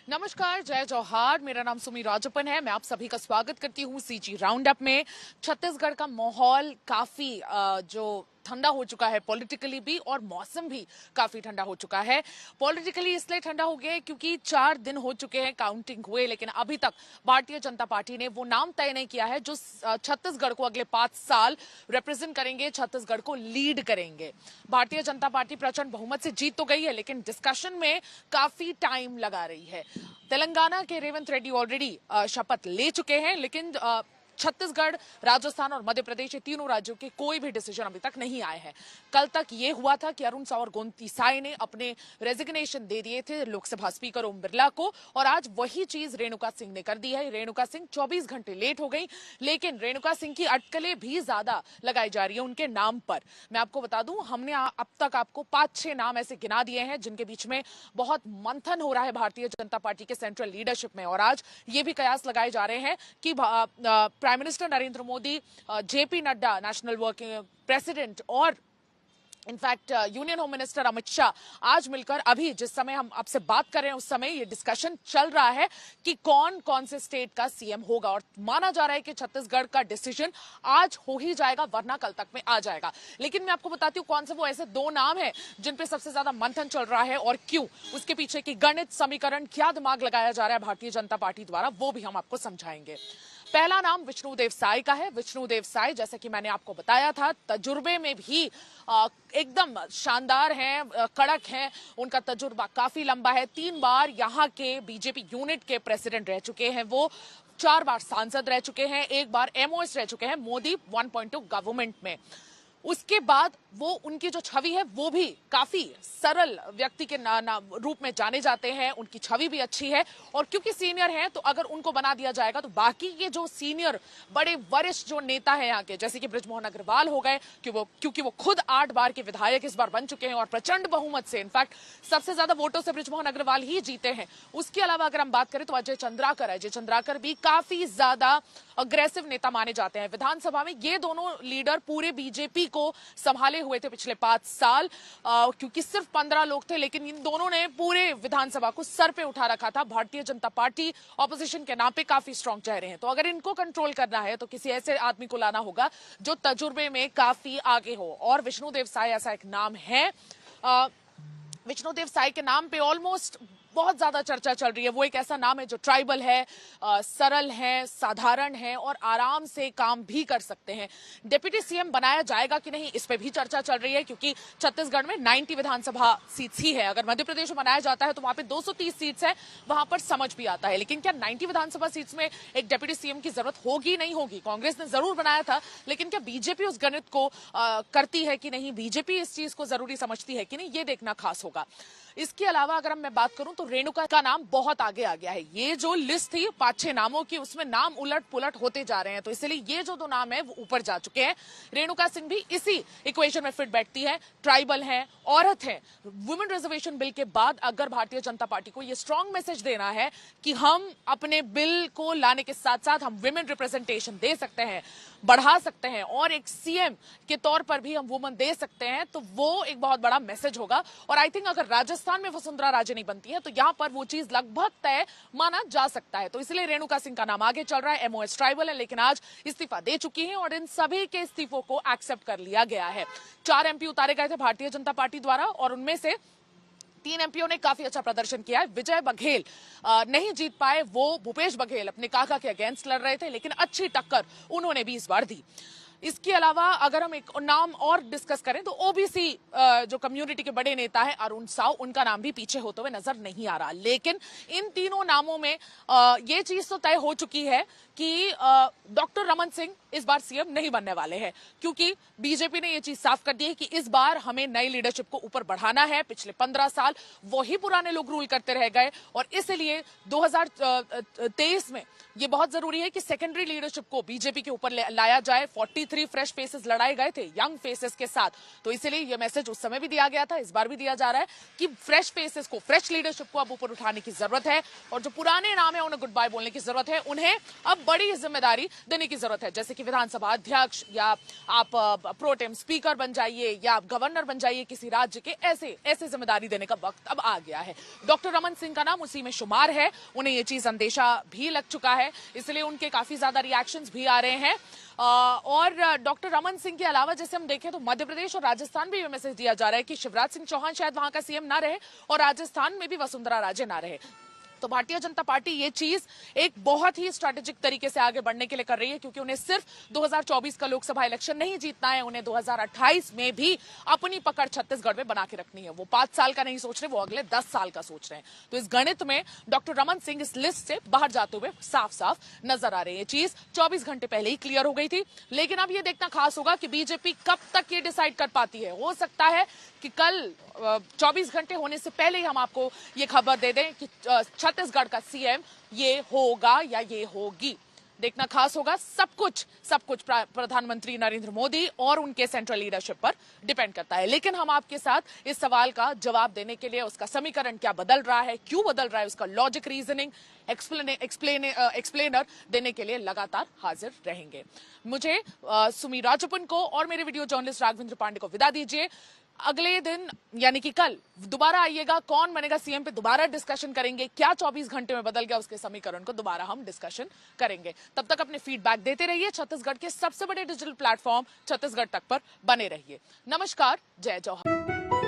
नमस्कार, जय जौहार। मेरा नाम सुमी राजप्पन है। मैं आप सभी का स्वागत करती हूँ सीजी राउंड अप में। छत्तीसगढ़ का माहौल काफी जो ठंडा हो चुका है पॉलिटिकली भी, और मौसम भी काफी ठंडा हो चुका है। पॉलिटिकली इसलिए ठंडा हो गया है क्योंकि 4 दिन हो चुके हैं काउंटिंग हुए, लेकिन अभी तक भारतीय जनता पार्टी ने वो नाम तय नहीं किया है जो छत्तीसगढ़ को अगले 5 साल रिप्रेजेंट करेंगे, छत्तीसगढ़ को लीड करेंगे। भारतीय जनता पार्टी प्रचंड बहुमत से जीत तो गई है, लेकिन डिस्कशन में काफी टाइम लगा रही है। तेलंगाना के रेवंत रेड्डी ऑलरेडी शपथ ले चुके हैं, लेकिन छत्तीसगढ़, राजस्थान और मध्य प्रदेश, ये तीनों राज्यों के कोई भी डिसीजन अभी तक नहीं आए हैं। कल तक ये हुआ था कि अरुण साव और गोमतीसाई ने अपने रेजिग्नेशन दे दिए थे लोकसभा स्पीकर ओम बिरला को, और आज वही चीज रेणुका सिंह ने कर दी है। रेणुका सिंह 24 घंटे लेट हो गई, लेकिन रेणुका सिंह की अटकलें भी ज्यादा लगाई जा रही है उनके नाम पर। मैं आपको बता दूं, हमने अब तक आपको 5-6 नाम ऐसे गिना दिए हैं जिनके बीच में बहुत मंथन हो रहा है भारतीय जनता पार्टी के सेंट्रल लीडरशिप में, और आज ये भी कयास लगाए जा रहे हैं कि prime minister Narendra Modi, JP Nadda national working president, और in fact union home minister Amit Shah आज मिलकर, अभी जिस समय हम आपसे बात कर रहे हैं उस समय ये डिस्कशन चल रहा है कि कौन कौन से स्टेट का सीएम होगा, और माना जा रहा है कि छत्तीसगढ़ का डिसीजन आज हो ही जाएगा, वरना कल तक में आ जाएगा। लेकिन मैं आपको बताती हूँ कौन से वो ऐसे 2 नाम हैं जिन पे सबसे ज्यादा मंथन चल रहा है और क्यों, उसके पीछे की गणित समीकरण, क्या दिमाग लगाया जा रहा है भारतीय जनता पार्टी द्वारा, वो भी हम आपको समझाएंगे। पहला नाम विष्णुदेव साय का है। विष्णुदेव साय, जैसा कि मैंने आपको बताया था, तजुर्बे में भी एकदम शानदार हैं, कड़क हैं। उनका तजुर्बा काफी लंबा है। 3 बार यहाँ के बीजेपी यूनिट के प्रेसिडेंट रह चुके हैं वो, 4 बार सांसद रह चुके हैं, 1 बार एमओएस रह चुके हैं मोदी 1.2 गवर्नमेंट में। उसके बाद वो, उनकी जो छवि है वो भी काफी सरल व्यक्ति के रूप में जाने जाते हैं। उनकी छवि भी अच्छी है, और क्योंकि सीनियर हैं तो अगर उनको बना दिया जाएगा तो बाकी के जो सीनियर बड़े वरिष्ठ जो नेता हैं यहाँ के, जैसे कि बृजमोहन अग्रवाल हो गए, क्योंकि वो खुद 8 बार के विधायक इस बार बन चुके हैं और प्रचंड बहुमत से, इनफैक्ट सबसे ज्यादा वोटों से बृजमोहन अग्रवाल ही जीते हैं। उसके अलावा अगर हम बात करें तो अजय चंद्राकर भी काफी ज्यादा अग्रेसिव नेता माने जाते हैं विधानसभा में। ये दोनों लीडर पूरे बीजेपी को संभाले हुए थे पिछले 5 साल, क्योंकि सिर्फ 15 लोग थे, लेकिन इन दोनों ने पूरे विधानसभा को सर पे उठा रखा था। भारतीय जनता पार्टी ऑपोजिशन के नाम पे काफी स्ट्रांग चेहरे हैं, तो अगर इनको कंट्रोल करना है तो किसी ऐसे आदमी को लाना होगा जो तजुर्बे में काफी आगे हो, और विष्णुदेव साय ऐसा एक नाम है। विष्णुदेव साय के नाम पे ऑलमोस्ट बहुत ज्यादा चर्चा चल रही है। वो एक ऐसा नाम है जो ट्राइबल है, सरल है, साधारण है, और आराम से काम भी कर सकते हैं। डिप्टी सीएम बनाया जाएगा कि नहीं, इस पे भी चर्चा चल रही है, क्योंकि छत्तीसगढ़ में 90 विधानसभा सीट्स ही है। अगर मध्य प्रदेश में बनाया जाता है तो वहां पे 230 सीट्स है, वहां पर समझ भी आता है। लेकिन क्या 90 विधानसभा सीट्स में एक डिप्टी सीएम की जरूरत होगी, नहीं होगी? कांग्रेस ने जरूर बनाया था, लेकिन क्या बीजेपी उस गणित को करती है कि नहीं, बीजेपी इस चीज को जरूरी समझती है कि नहीं, ये देखना खास होगा। इसके अलावा अगर मैं बात करूं तो रेणुका का नाम बहुत आगे आ गया है। ये जो लिस्ट थी 5-6 नामों की, उसमें नाम उलट पुलट होते जा रहे हैं, तो इसलिए ये जो 2 नाम है वो ऊपर जा चुके हैं। रेणुका सिंह भी इसी इक्वेशन में फिट बैठती है। ट्राइबल है, औरत है। वुमेन रिजर्वेशन बिल के बाद अगर भारतीय जनता पार्टी को ये स्ट्रांग मैसेज देना है कि हम अपने बिल को लाने के साथ साथ हम वुमेन रिप्रेजेंटेशन दे सकते हैं, बढ़ा सकते हैं, और एक सीएम के तौर पर भी हम वुमन दे सकते हैं, तो वो एक बहुत बड़ा मैसेज होगा। और आई थिंक अगर राजस्थान में वसुंधरा राजे नहीं बनती है तो यहां पर वो चीज लगभग तय माना जा सकता है। तो इसलिए रेणुका सिंह का नाम आगे चल रहा है। एमओएस ट्राइबल है, लेकिन आज इस्तीफा दे चुकी है, और इन सभी के इस्तीफों को एक्सेप्ट कर लिया गया है। 4 एमपी उतारे गए थे भारतीय जनता पार्टी द्वारा, और उनमें से 3 एमपीओ ने काफी अच्छा प्रदर्शन किया है। विजय बघेल नहीं जीत पाए, वो भूपेश बघेल अपने काका के अगेंस्ट लड़ रहे थे, लेकिन अच्छी टक्कर उन्होंने भी इस बार दी। इसके अलावा अगर हम एक नाम और डिस्कस करें तो ओबीसी जो कम्युनिटी के बड़े नेता है अरुण साव, उनका नाम भी पीछे होते हुए नजर नहीं आ रहा। लेकिन इन तीनों नामों में ये चीज तो तय हो चुकी है कि डॉक्टर रमन सिंह इस बार सीएम नहीं बनने वाले हैं, क्योंकि बीजेपी ने ये चीज साफ कर दी है कि इस बार हमें नई लीडरशिप को ऊपर बढ़ाना है। पिछले 15 साल वही पुराने लोग रूल करते रह गए, और इसलिए 2023 में ये बहुत जरूरी है कि सेकेंडरी लीडरशिप को बीजेपी के ऊपर लाया जाए। 43 फ्रेश फेसेस लड़ाए गए थे यंग फेसेस के साथ, तो इसीलिए यह मैसेज उस समय भी दिया गया था, इस बार भी दिया जा रहा है कि फ्रेश फेसेस को, फ्रेश लीडरशिप को अब ऊपर उठाने की जरूरत है और जो पुराने नाम है उन्हें गुड बाय बोलने की जरूरत है। उन्हें अब बड़ी जिम्मेदारी देने की जरूरत है, जैसे कि विधानसभा अध्यक्ष या आप प्रोटेम स्पीकर बन जाइए या आप गवर्नर बन जाइए किसी राज्य के, ऐसे जिम्मेदारी देने का वक्त अब आ गया है। डॉक्टर रमन सिंह का नाम उसी में शुमार है, उन्हें यह चीज अंदेशा भी लग चुका है, इसलिए उनके काफी ज्यादा रिएक्शंस भी आ रहे हैं। और डॉक्टर रमन सिंह के अलावा जैसे हम देखें तो मध्य प्रदेश और राजस्थान भी ये मैसेज दिया जा रहा है कि शिवराज सिंह चौहान शायद वहां का सीएम ना रहे और राजस्थान में भी वसुंधरा राजे ना रहे। तो भारतीय जनता पार्टी ये चीज एक बहुत ही स्ट्रैटेजिक तरीके से आगे बढ़ने के लिए कर रही है, क्योंकि उन्हें सिर्फ 2024 का लोकसभा इलेक्शन नहीं जीतना है, उन्हें 2028 में भी अपनी पकड़ छत्तीसगढ़ में बना के रखनी है। वो 5 साल का नहीं सोच रहे, वो अगले 10 साल का सोच रहे हैं। तो इस गणित में डॉक्टर रमन सिंह इस लिस्ट से बाहर जाते हुए साफ साफ नजर आ रहे हैं। ये चीज 24 घंटे पहले ही क्लियर हो गई थी, लेकिन अब ये देखना खास होगा कि बीजेपी कब तक ये डिसाइड कर पाती है। हो सकता है कि कल 24 घंटे होने से पहले ही हम आपको ये खबर दे दें कि छत्तीसगढ़ का सीएम ये होगा या ये होगी। देखना खास होगा। सब कुछ प्रधानमंत्री नरेंद्र मोदी और उनके सेंट्रल लीडरशिप पर डिपेंड करता है। लेकिन हम आपके साथ इस सवाल का जवाब देने के लिए, उसका समीकरण क्या बदल रहा है, क्यों बदल रहा है, उसका लॉजिक, रीजनिंग, एक्सप्लेनर देने के लिए लगातार हाजिर रहेंगे। मुझे सुमी राजपन को और मेरे वीडियो जर्नलिस्ट राघवेंद्र पांडे को विदा दीजिए। अगले दिन यानी कि कल दोबारा आइएगा, कौन बनेगा सीएम पे दोबारा डिस्कशन करेंगे, क्या 24 घंटे में बदल गया उसके समीकरण को दोबारा हम डिस्कशन करेंगे। तब तक अपने फीडबैक देते रहिए। छत्तीसगढ़ के सबसे बड़े डिजिटल प्लेटफॉर्म छत्तीसगढ़ तक पर बने रहिए। नमस्कार, जय जवाहर।